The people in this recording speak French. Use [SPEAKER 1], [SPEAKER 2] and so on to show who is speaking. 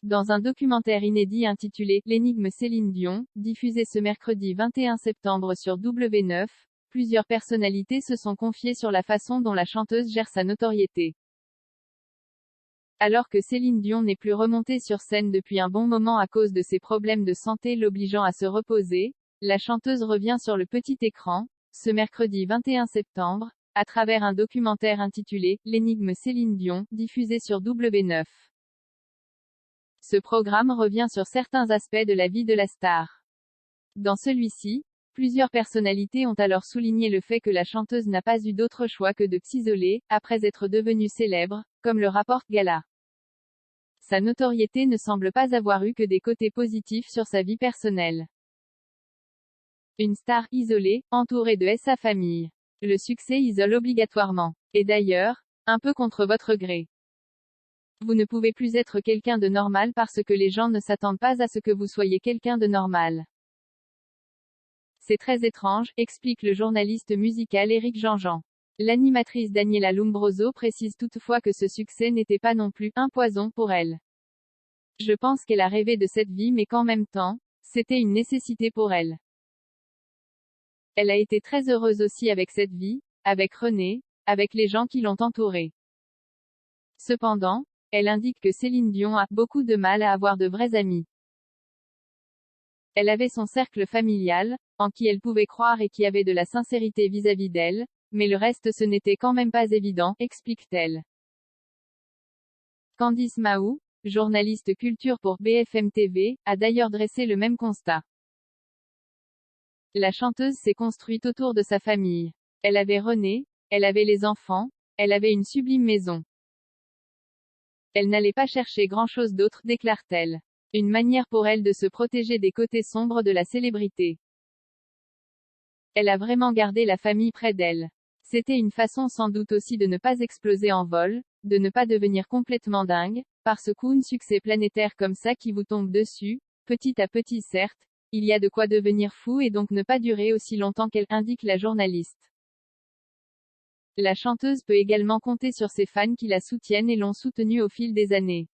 [SPEAKER 1] Dans un documentaire inédit intitulé « L'énigme Céline Dion », diffusé ce mercredi 21 septembre sur W9, plusieurs personnalités se sont confiées sur la façon dont la chanteuse gère sa notoriété. Alors que Céline Dion n'est plus remontée sur scène depuis un bon moment à cause de ses problèmes de santé l'obligeant à se reposer, la chanteuse revient sur le petit écran, ce mercredi 21 septembre, à travers un documentaire intitulé « L'énigme Céline Dion », diffusé sur W9. Ce programme revient sur certains aspects de la vie de la star. Dans celui-ci, plusieurs personnalités ont alors souligné le fait que la chanteuse n'a pas eu d'autre choix que de s'isoler, après être devenue célèbre, comme le rapporte Gala. Sa notoriété ne semble pas avoir eu que des côtés positifs sur sa vie personnelle. Une star isolée, entourée de sa famille. Le succès isole obligatoirement. Et d'ailleurs, un peu contre votre gré. Vous ne pouvez plus être quelqu'un de normal parce que les gens ne s'attendent pas à ce que vous soyez quelqu'un de normal. C'est très étrange, explique le journaliste musical Éric Jean-Jean. L'animatrice Daniela Lombroso précise toutefois que ce succès n'était pas non plus un poison pour elle. Je pense qu'elle a rêvé de cette vie mais qu'en même temps, c'était une nécessité pour elle. Elle a été très heureuse aussi avec cette vie, avec René, avec les gens qui l'ont entourée. Cependant, elle indique que Céline Dion a beaucoup de mal à avoir de vrais amis. Elle avait son cercle familial, en qui elle pouvait croire et qui avait de la sincérité vis-à-vis d'elle, mais le reste ce n'était quand même pas évident, explique-t-elle. Candice Mahou, journaliste culture pour BFM TV, a d'ailleurs dressé le même constat. La chanteuse s'est construite autour de sa famille. Elle avait René, elle avait les enfants, elle avait une sublime maison. Elle n'allait pas chercher grand-chose d'autre, déclare-t-elle. Une manière pour elle de se protéger des côtés sombres de la célébrité. Elle a vraiment gardé la famille près d'elle. C'était une façon sans doute aussi de ne pas exploser en vol, de ne pas devenir complètement dingue, parce qu'un succès planétaire comme ça qui vous tombe dessus, petit à petit certes, il y a de quoi devenir fou et donc ne pas durer aussi longtemps qu'elle, indique la journaliste. La chanteuse peut également compter sur ses fans qui la soutiennent et l'ont soutenue au fil des années.